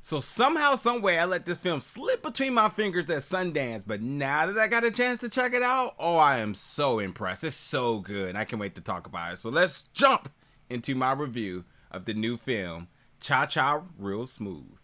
So somehow, some way, I let this film slip between my fingers at Sundance, but now that I got a chance to check it out, oh, I am so impressed. It's so good. I can't wait to talk about it. So let's jump into my review of the new film, Cha-Cha Real Smooth.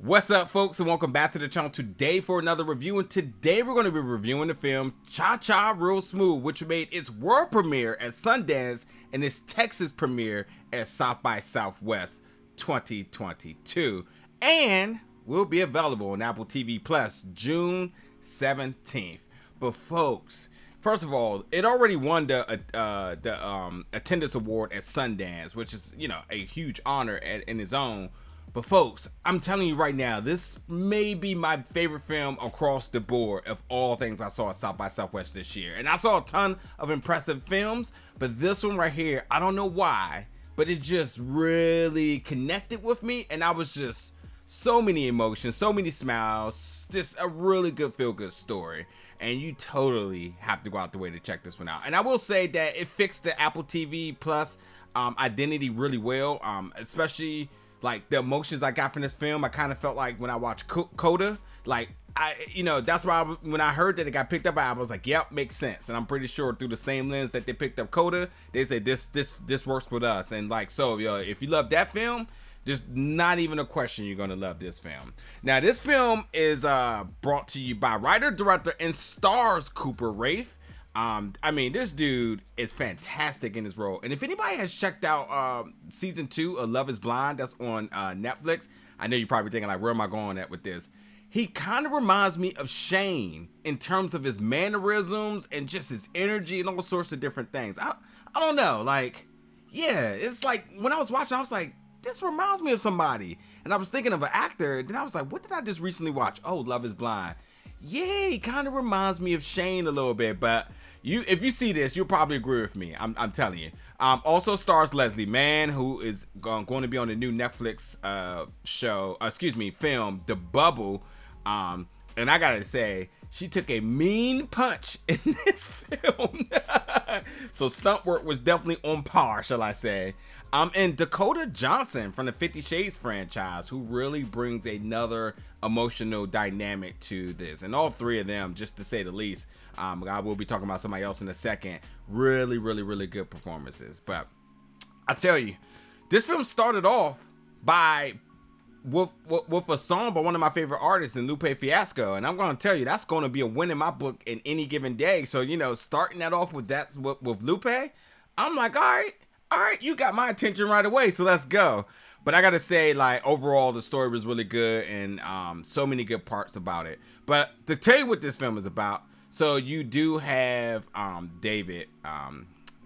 What's up, folks, and welcome back to the channel today for another review. And today we're going to be reviewing the film Cha-Cha Real Smooth, which made its world premiere at Sundance and its Texas premiere at South by Southwest 2022, and will be available on Apple TV Plus June 17th. But folks, first of all, it already won the attendance award at Sundance, which is, you know, a huge honor in its own. But folks, I'm telling you right now, this may be my favorite film across the board of all things I saw at South by Southwest this year. And I saw a ton of impressive films, but this one right here, I don't know why, but it just really connected with me. And I was just so many emotions, so many smiles, just a really good feel-good story. And you totally have to go out the way to check this one out. And I will say that it fixed the Apple TV Plus identity really well, especially like the emotions I got from this film. I kind of felt like when I watched Coda, like that's why when I heard that it got picked up, I was like, yep, makes sense. And I'm pretty sure through the same lens that they picked up Coda, they said this works with us. And like, so if you love that film, just not even a question, you're gonna love this film. Now this film is brought to you by writer, director, and stars Cooper Raiff. I mean, this dude is fantastic in his role. And if anybody has checked out season 2 of Love is Blind, that's on Netflix, I know you're probably thinking like, where am I going at with this? He kind of reminds me of Shane in terms of his mannerisms and just his energy and all sorts of different things. I don't know, like, yeah, it's like when I was watching, I was like, this reminds me of somebody. And I was thinking of an actor, then I was like, what did I just recently watch? Oh, Love is Blind. Yeah, he kind of reminds me of Shane a little bit, but if you see this, you'll probably agree with me. I'm telling you. Also stars Leslie Mann, who is going to be on the new Netflix film, The Bubble. And I gotta say, she took a mean punch in this film. So stunt work was definitely on par, shall I say. And Dakota Johnson from the 50 Shades franchise, who really brings another emotional dynamic to this. And all three of them, just to say the least, I will be talking about somebody else in a second, really, really, really good performances. But I tell you, this film started off with a song by one of my favorite artists in Lupe Fiasco, and I'm going to tell you, that's going to be a win in my book in any given day. So, starting that off with that with Lupe, I'm like, all right, you got my attention right away, so let's go. But I gotta say, like, overall the story was really good, and so many good parts about it. But to tell you what this film is about, so you do have David,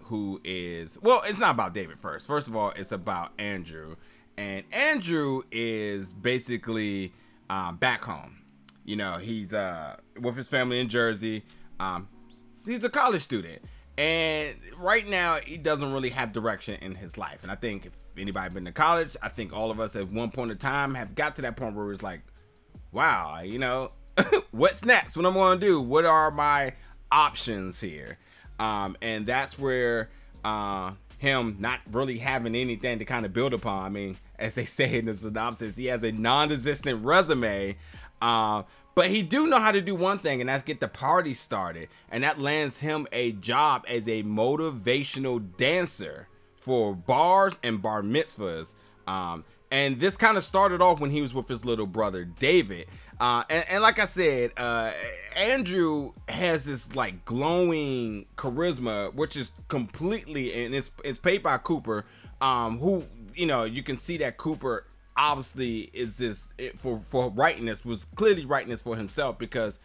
who is, well, it's not about David first. First of all, it's about Andrew. And Andrew is basically back home. He's with his family in Jersey. He's a college student. And right now, he doesn't really have direction in his life. And I think if anybody been to college, I think all of us at one point in time have got to that point where it's like, wow, what's next? What I'm going to do? What are my options here? And that's where him not really having anything to kind of build upon. I mean, as they say in the synopsis, he has a non-existent resume. But he do know how to do one thing, and that's get the party started. And that lands him a job as a motivational dancer for bars and bar mitzvahs. And this kind of started off when he was with his little brother, David. And like I said, Andrew has this like glowing charisma, which is completely, and it's paid by Cooper, who, you can see that Cooper obviously is this for writing this, was clearly writing this for himself, because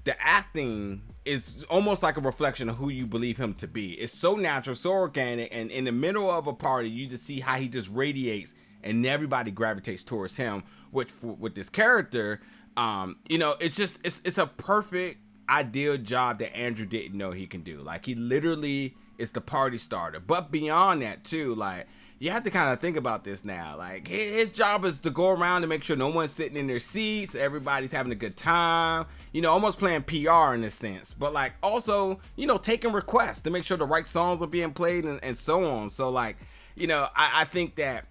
the acting is almost like a reflection of who you believe him to be. It's so natural, so organic, and in the middle of a party, you just see how he just radiates, and everybody gravitates towards him. Which with this character, it's a perfect, ideal job that Andrew didn't know he can do. Like, he literally is the party starter. But beyond that too, like, you have to kind of think about this now. Like, his job is to go around and make sure no one's sitting in their seats, everybody's having a good time, you know, almost playing PR in this sense, but like also, you know, taking requests to make sure the right songs are being played and so on. So like, you know, I think that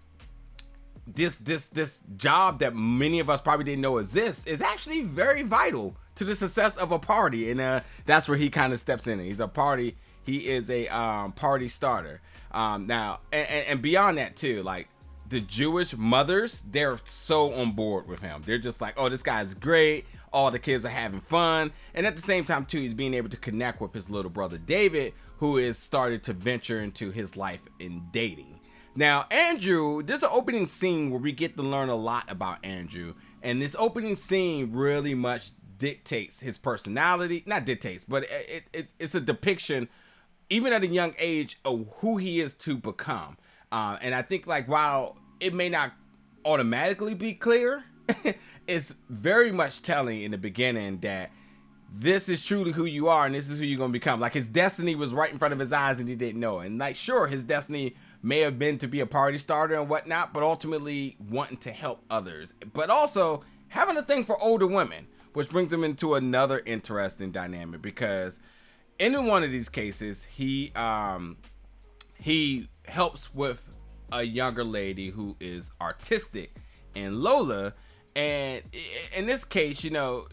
this job that many of us probably didn't know exists is actually very vital to the success of a party, and that's where he kind of steps in. He is a party starter. Now and beyond that too, like the Jewish mothers, they're so on board with him. They're just like, oh, this guy's great, all the kids are having fun, and at the same time too, he's being able to connect with his little brother David, who is started to venture into his life in dating. Now, Andrew, there's an opening scene where we get to learn a lot about Andrew, and this opening scene really much dictates his personality. Not dictates, but it's a depiction, even at a young age, of who he is to become. And I think, like, while it may not automatically be clear, it's very much telling in the beginning that this is truly who you are and this is who you're going to become. Like, his destiny was right in front of his eyes and he didn't know it. And like, sure, his destiny may have been to be a party starter and whatnot, but ultimately wanting to help others, but also having a thing for older women, which brings him into another interesting dynamic, because in one of these cases, he helps with a younger lady who is artistic, and Lola. And in this case, you know,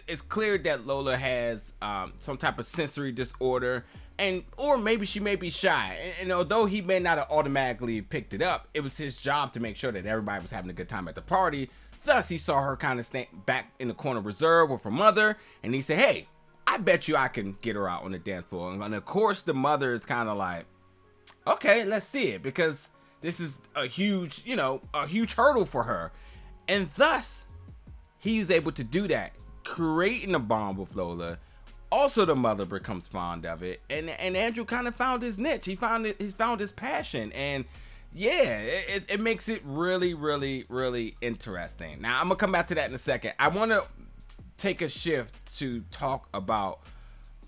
it's clear that Lola has some type of sensory disorder, or maybe she may be shy. And although he may not have automatically picked it up, it was his job to make sure that everybody was having a good time at the party. Thus, he saw her kind of stand back in the corner reserved with her mother, and he said, hey, I bet you I can get her out on the dance floor. And of course, the mother is kind of like, okay, let's see it, because this is a huge hurdle for her. And thus, he was able to do that, creating a bond with Lola. Also, the mother becomes fond of it, and Andrew kind of found his niche. He found his passion, and yeah, it makes it really, really, really interesting. Now, I'm gonna come back to that in a second. I want to take a shift to talk about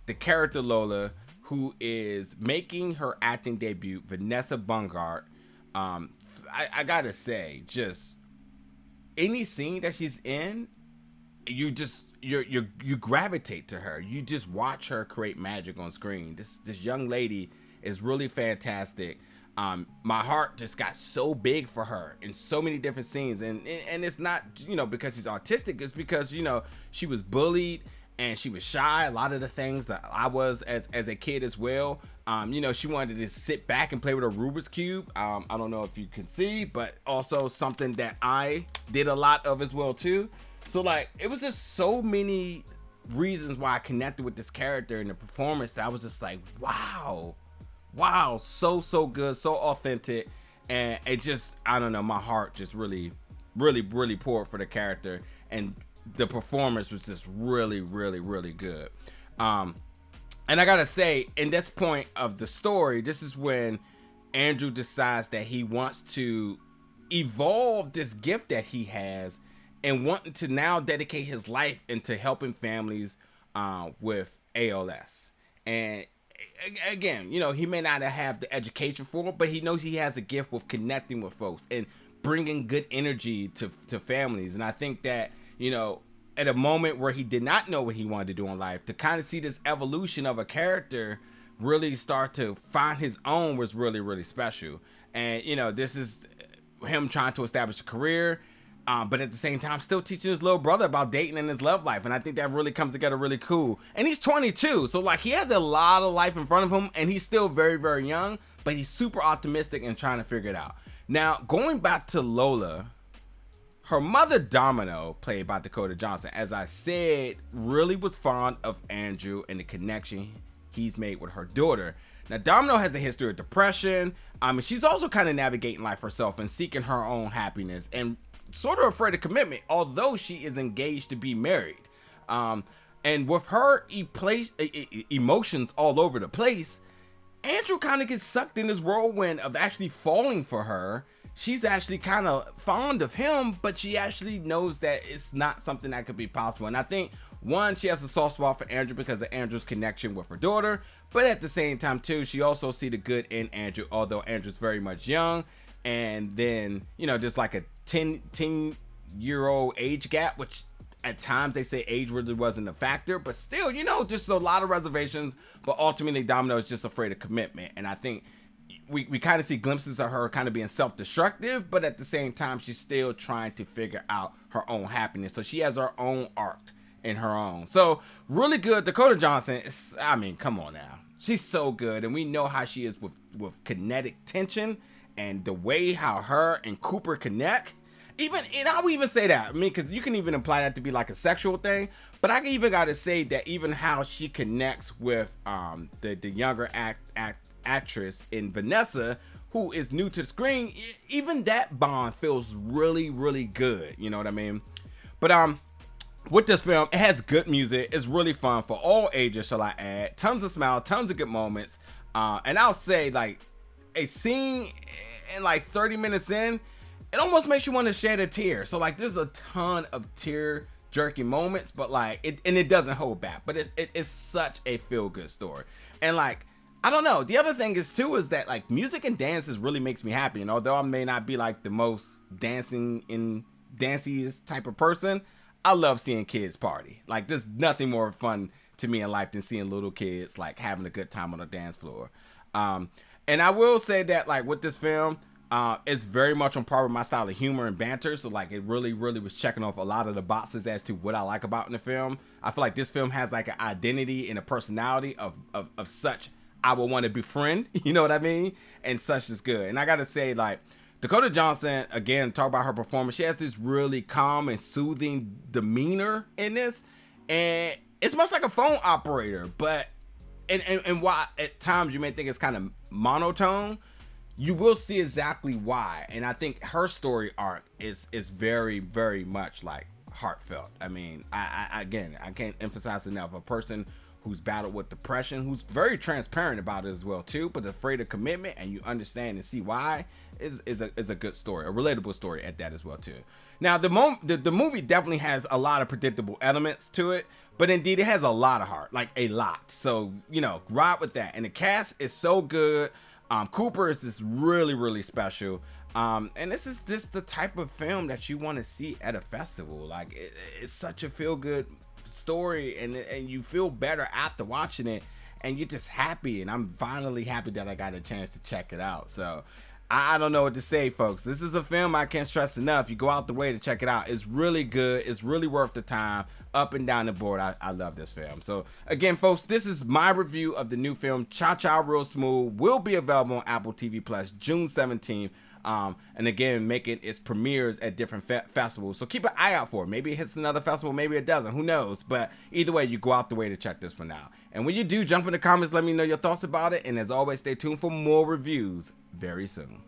the character Lola, who is making her acting debut, Vanessa Burghardt. I gotta say, just any scene that she's in, you gravitate to her. You just watch her create magic on screen. This young lady is really fantastic. My heart just got so big for her in so many different scenes, and it's not, you know, because she's autistic. It's because, you know, she was bullied and she was shy. A lot of the things that I was as a kid as well. You know, she wanted to sit back and play with a Rubik's Cube. I don't know if you can see, but also something that I did a lot of as well too. So like, it was just so many reasons why I connected with this character and the performance that I was just like, wow, so good, so authentic. And it just, I don't know, my heart just really poured for the character, and the performance was just really good. And I gotta say, in this point of the story, this is when Andrew decides that he wants to evolve this gift that he has, and wanting to now dedicate his life into helping families with ALS. And again, you know, he may not have the education for it, but he knows he has a gift with connecting with folks and bringing good energy to families. And I think that, you know, at a moment where he did not know what he wanted to do in life, to kind of see this evolution of a character really start to find his own was really special. And, you know, this is him trying to establish a career, but at the same time still teaching his little brother about dating and his love life. And I think that really comes together really cool. And he's 22, so like, he has a lot of life in front of him, and he's still very young, but he's super optimistic and trying to figure it out. Now, going back to Lola, her mother Domino, played by Dakota Johnson, as I said, really was fond of Andrew and the connection he's made with her daughter. Now, Domino has a history of depression. She's also kind of navigating life herself and seeking her own happiness, and sort of afraid of commitment, although she is engaged to be married. And with her emotions all over the place, Andrew kind of gets sucked in this whirlwind of actually falling for her. She's actually kind of fond of him, but she actually knows that it's not something that could be possible. And I think, one, she has a soft spot for Andrew because of Andrew's connection with her daughter, but at the same time too, she also see the good in Andrew, although Andrew's very much young. and then, you know, just like a 10-year-old age gap, which at times they say age really wasn't a factor, but still, you know, just a lot of reservations. But ultimately, Domino is just afraid of commitment. And I think we kind of see glimpses of her kind of being self-destructive, but at the same time, she's still trying to figure out her own happiness. So she has her own arc in her own. So really good. Dakota Johnson, I mean, come on now. She's so good. And we know how she is with kinetic tension and the way how her and Cooper connect. And I would even say that, I mean, because you can even imply that to be like a sexual thing, but I even got to say that even how she connects with the younger actress in Vanessa, who is new to the screen, even that bond feels really, really good. You know what I mean? But with this film, it has good music. It's really fun for all ages, shall I add. Tons of smiles, tons of good moments. And I'll say, like, a scene in like 30 minutes in, it almost makes you want to shed a tear. So like, there's a ton of tear jerky moments, but like it doesn't hold back. But it's such a feel good story. And like, I don't know. The other thing is too is that like music and dances really makes me happy. And although I may not be like the most danciest type of person, I love seeing kids party. Like, there's nothing more fun to me in life than seeing little kids like having a good time on the dance floor. And I will say that like with this film, it's very much on par with my style of humor and banter. So like, it really, really was checking off a lot of the boxes as to what I like about in the film. I feel like this film has like an identity and a personality of such I would want to befriend, you know what I mean? And such is good. And I got to say, like, Dakota Johnson, again, talk about her performance. She has this really calm and soothing demeanor in this. And it's much like a phone operator, but, and while at times you may think it's kind of monotone, you will see exactly why. And I think her story arc is very, very much like heartfelt. I mean, I can't emphasize enough, a person who's battled with depression, who's very transparent about it as well too, but afraid of commitment, and you understand and see why, is a good story, a relatable story at that as well too. Now the movie definitely has a lot of predictable elements to it, but indeed it has a lot of heart, like a lot. So, you know, ride with that. And the cast is so good. Cooper is just really, really special. And this is just the type of film that you want to see at a festival. Like, it's such a feel-good story, and you feel better after watching it, and you're just happy. And I'm finally happy that I got a chance to check it out. So I don't know what to say, folks. This is a film I can't stress enough. You go out the way to check it out. It's really good. It's really worth the time. Up and down the board, I love this film. So again, folks, this is my review of the new film Cha Cha Real Smooth. Will be available on Apple TV Plus June 17th. And again, making its premieres at different festivals. So keep an eye out for it. Maybe it hits another festival, maybe it doesn't. Who knows? But either way, you go out the way to check this one out. And when you do, jump in the comments, let me know your thoughts about it. And as always, stay tuned for more reviews very soon.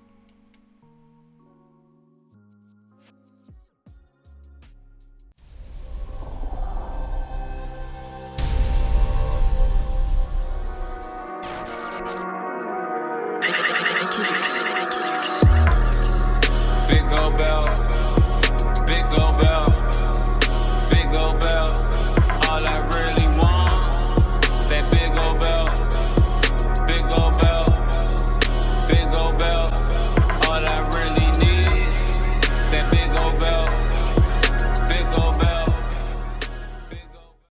Big gold bell,